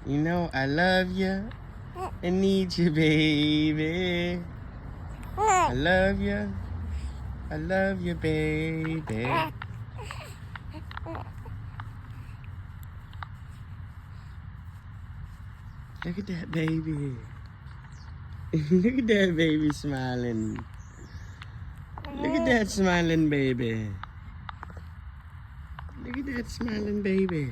You know I love you and need you, baby. I love you. I love you, baby. Look at that baby. Look at that baby smiling. Look at that smiling baby. Look at that smiling baby.